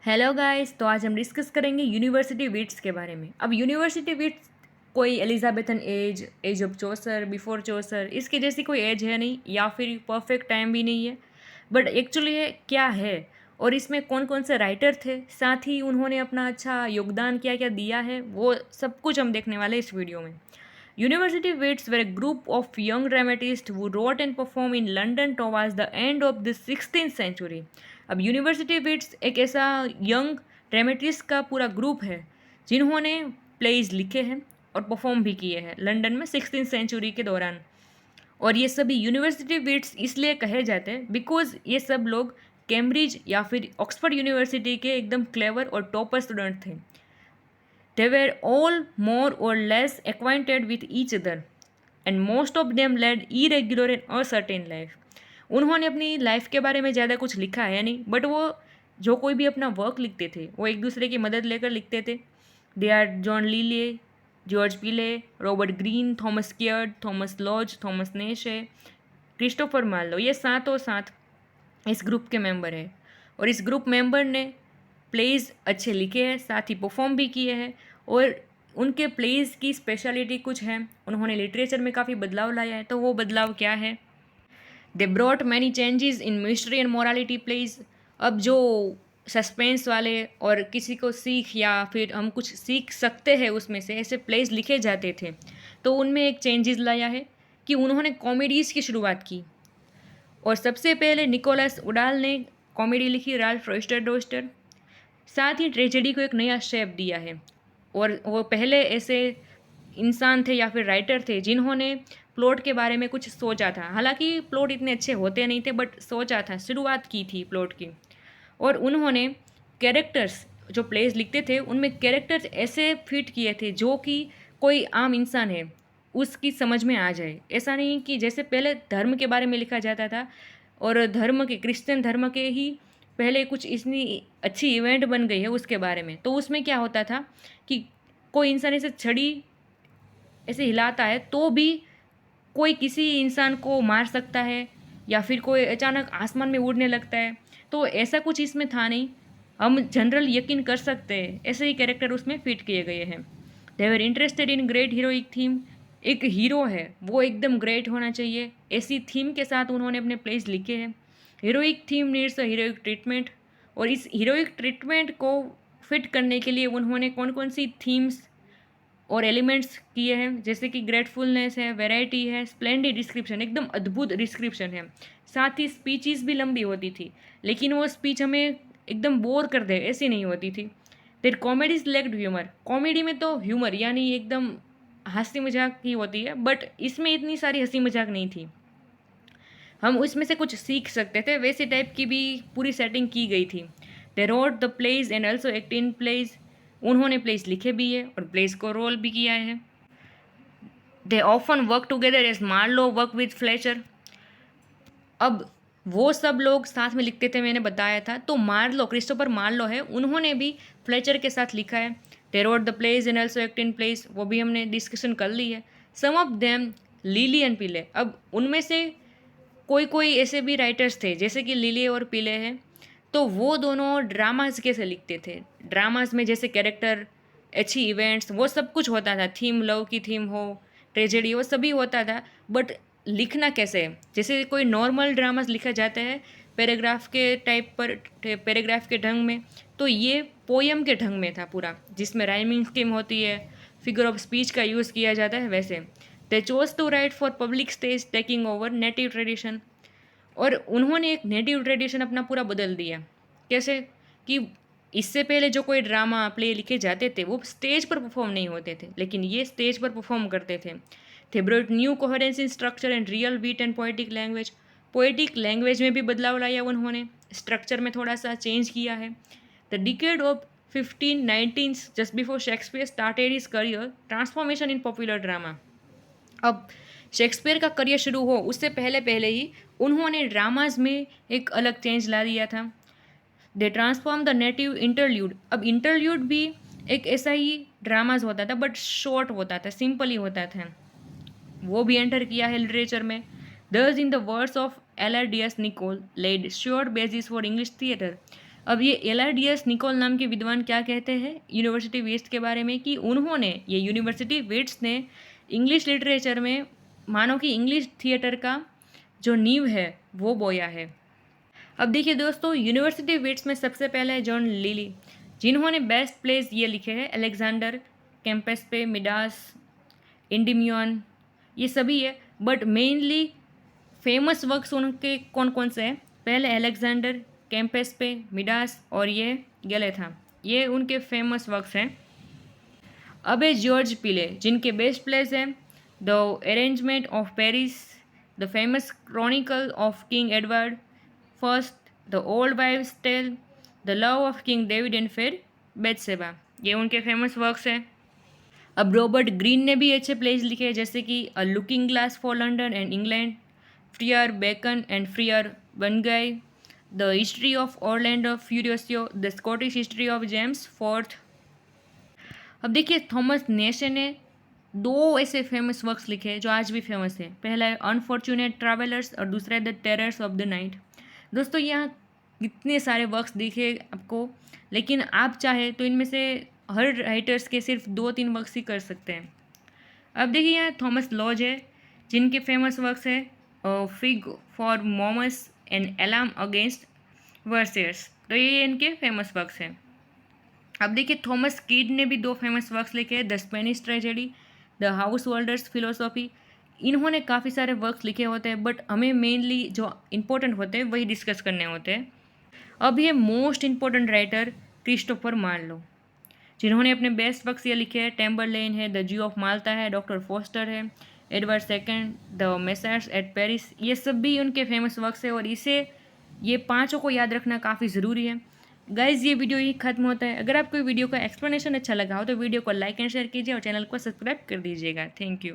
Hello guys, तो आज हम डिस्कस करेंगे यूनिवर्सिटी विट्स के बारे में। अब यूनिवर्सिटी विट्स कोई Elizabethan age of Chaucer, before Chaucer, इसके जैसी कोई एज है नहीं या फिर परफेक्ट टाइम भी नहीं है। बट एक्चुअली ये क्या है और इसमें कौन कौन से राइटर थे, साथ ही उन्होंने अपना अच्छा योगदान क्या क्या दिया है, वो सब कुछ हम देखने वाले इस वीडियो में। University wits were a group of young dramatists who wrote and performed in London towards the end of the 16th century. अब यूनिवर्सिटी विट्स एक ऐसा यंग ड्रामेटिस्ट का पूरा ग्रुप है जिन्होंने प्लेज लिखे हैं और परफॉर्म भी किए हैं लंदन में 16th सेंचुरी के दौरान। और ये सभी यूनिवर्सिटी विट्स इसलिए कहे जाते हैं बिकॉज ये सब लोग कैम्ब्रिज या फिर ऑक्सफोर्ड यूनिवर्सिटी के एकदम क्लेवर और टॉपर स्टूडेंट थे। They were all more or less acquainted with each other, and most of them led irregular and uncertain life. उन्होंने अपनी लाइफ के बारे में ज़्यादा कुछ लिखा है नहीं, बट वो जो कोई भी अपना वर्क लिखते थे वो एक दूसरे की मदद लेकर लिखते थे। They are John Lyly, George Peele, Robert Greene, Thomas Kyd, Thomas Lodge, Thomas Nashe, Christopher Marlowe, ये सातों सात इस ग्रुप के मेंबर हैं। और इस ग्रुप मेंबर ने प्लेज अच्छे लिखे हैं, साथ ही परफॉर्म भी किए हैं। और उनके प्लेज की स्पेशलिटी कुछ है, उन्होंने लिटरेचर में काफ़ी बदलाव लाया है। तो वो बदलाव क्या है? They brought many changes in mystery and morality plays. अब जो सस्पेंस वाले और किसी को सीख या फिर हम कुछ सीख सकते हैं उसमें से ऐसे प्लेज लिखे जाते थे, तो उनमें एक चेंजेस लाया है कि उन्होंने कॉमेडीज़ की शुरुआत की। और सबसे पहले निकोलस उडाल ने कॉमेडी लिखी, राल्फ रोस्टर डोस्टर। साथ ही ट्रेजेडी को एक नया शेप दिया है। और वो पहले ऐसे इंसान थे या फिर राइटर थे जिन्होंने प्लॉट के बारे में कुछ सोचा था। हालांकि प्लॉट इतने अच्छे होते नहीं थे, बट सोचा था, शुरुआत की थी प्लॉट की। और उन्होंने कैरेक्टर्स, जो प्लेस लिखते थे उनमें कैरेक्टर्स ऐसे फिट किए थे जो कि कोई आम इंसान है उसकी समझ में आ जाए। ऐसा नहीं कि जैसे पहले धर्म के बारे में लिखा जाता था और धर्म के, क्रिश्चियन धर्म के ही पहले कुछ इतनी अच्छी इवेंट बन गई है उसके बारे में, तो उसमें क्या होता था कि कोई इंसान ऐसे छड़ी ऐसे हिलाता है तो भी कोई किसी इंसान को मार सकता है, या फिर कोई अचानक आसमान में उड़ने लगता है। तो ऐसा कुछ इसमें था नहीं, हम जनरल यकीन कर सकते हैं, ऐसे ही कैरेक्टर उसमें फिट किए गए हैं। They were interested in great heroic theme. एक हीरो है वो एकदम ग्रेट होना चाहिए, ऐसी थीम के साथ उन्होंने अपने प्लेस लिखे हैं। Heroic theme needs a heroic treatment. और इस हीरोइक ट्रीटमेंट को फिट करने के लिए उन्होंने कौन कौन सी थीम्स और एलिमेंट्स किए हैं, जैसे कि ग्रेटफुलनेस है, वैरायटी है, स्प्लेंडिड डिस्क्रिप्शन, एकदम अद्भुत डिस्क्रिप्शन है। साथ ही स्पीचेस भी लंबी होती थी, लेकिन वो स्पीच हमें एकदम बोर कर दे ऐसी नहीं होती थी। देर कॉमेडीज लेक्ड ह्यूमर। कॉमेडी में तो ह्यूमर यानी एकदम हंसी मजाक ही होती है, बट इसमें इतनी सारी हंसी मजाक नहीं थी, हम उसमें से कुछ सीख सकते थे, वैसे टाइप की भी पूरी सेटिंग की गई थी। They wrote the plays and also act in plays. उन्होंने प्लेस लिखे भी है और प्लेस को रोल भी किया है। They often work together as Marlowe work with Fletcher. अब वो सब लोग साथ में लिखते थे, मैंने बताया था। तो मार्लो, क्रिस्टोफर मार्लो है, उन्होंने भी फ्लेचर के साथ लिखा है। दे wrote the plays and also act in place, वो भी हमने डिस्कशन कर ली है। सम ऑफ देम लीली एंड पीले। अब उनमें से कोई कोई ऐसे भी राइटर्स थे जैसे कि लिली और पीले हैं, तो वो दोनों ड्रामाज कैसे लिखते थे। ड्रामाज में जैसे कैरेक्टर, अच्छी इवेंट्स, वो सब कुछ होता था। थीम, लव की थीम हो, ट्रेजेडी, वो सभी होता था। बट लिखना कैसे, जैसे कोई नॉर्मल ड्रामाज लिखा जाता है पैराग्राफ के टाइप पर, पैराग्राफ के ढंग में, तो ये पोयम के ढंग में था पूरा, जिसमें राइमिंग स्कीम होती है, फिगर ऑफ स्पीच का यूज़ किया जाता है। वैसे they chose to write for public stage taking over native tradition. और उन्होंने एक नेटिव ट्रेडिशन अपना पूरा बदल दिया। कैसे कि इससे पहले जो कोई ड्रामा प्ले लिखे जाते थे वो स्टेज पर परफॉर्म नहीं होते थे, लेकिन ये स्टेज पर परफॉर्म करते थे। They brought new coherence in structure and real beat and poetic language. Poetic language में भी बदलाव लाया उन्होंने, स्ट्रक्चर में थोड़ा सा चेंज किया है। The decade of 1519 just before Shakespeare started his career, transformation in popular drama. अब शेक्सपियर का करियर शुरू हो उससे पहले पहले ही उन्होंने ड्रामाज में एक अलग चेंज ला दिया था। They transform the native interlude. अब इंटरल्यूड भी एक ऐसा ही ड्रामाज होता था, बट शॉर्ट होता था, सिंपल ही होता था, वो भी एंटर किया है लिटरेचर में। Thus in the words of Allardyce Nicoll laid sure basis for English theatre. अब ये एलाडियस निकोल नाम के विद्वान क्या कहते हैं यूनिवर्सिटी वेस्ट के बारे में, कि उन्होंने ये यूनिवर्सिटी वेट्स ने इंग्लिश लिटरेचर में मानो कि इंग्लिश थिएटर का जो नींव है वो बोया है। अब देखिए दोस्तों, यूनिवर्सिटी वेट्स में सबसे पहले है जॉन लिली, जिन्होंने बेस्ट प्लेस ये लिखे हैं अलेक्जेंडर, कैंपस पे, मिडास, इंडिमियन, ये सभी है। बट मेनली फेमस वर्क्स उनके कौन कौन से हैं? पहले अलेक्जेंडर, कैंपस पे, मिडास और ये गैलेथा, ये उनके फेमस वर्क्स हैं। अब है जॉर्ज पिले, जिनके बेस्ट प्लेस हैं the arraignment of Paris, the famous chronicle of King Edward first, the old wives tale, the love of King David and fair Bethsabe, ये उनके फेमस वर्क्स हैं। अब Robert Greene ने भी अच्छे place लिखे हैं, जैसे कि a looking glass for London and England, friar Bacon and friar Bungay, the history of Orlando Furioso, the Scottish history of James fourth. अब देखिए, थॉमस नेशे ने दो ऐसे फेमस वर्क्स लिखे हैं जो आज भी फेमस है। पहला है अनफॉर्चुनेट ट्रैवलर्स और दूसरा है the terrors of the night. दोस्तों, यहाँ इतने सारे वर्क्स दिखे आपको, लेकिन आप चाहे तो इनमें से हर राइटर्स के सिर्फ 2-3 वर्क्स ही कर सकते हैं। अब देखिए, यहाँ थॉमस लॉज है, जिनके फेमस वर्क्स है fig for momos and alarm against versus, तो ये इनके फेमस वर्क्स हैं। अब देखिए, थॉमस कीड ने भी 2 फेमस वर्क्स लिखे हैं, the Spanish tragedy, the house holders philosophy. इन्होंने काफ़ी सारे वर्क्स लिखे होते हैं, बट हमें मेनली जो इम्पोर्टेंट होते हैं वही डिस्कस करने होते हैं। अब ये most important writer Christopher Marlowe, जिन्होंने अपने बेस्ट वर्क्स ये लिखे हैं, टेम्बरलेन है, द ज्यू ऑफ माल्टा है, डॉक्टर फोस्टर है, Edward second, the messrs eight Paris, ये सब भी उनके फेमस वर्क्स है और इसे ये 5 को याद रखना काफ़ी ज़रूरी है। गाइज़, ये वीडियो ही खत्म होता है। अगर आपको वीडियो का एक्सप्लेनेशन अच्छा लगा हो तो वीडियो को लाइक एंड शेयर कीजिए और चैनल को सब्सक्राइब कर दीजिएगा। Thank you.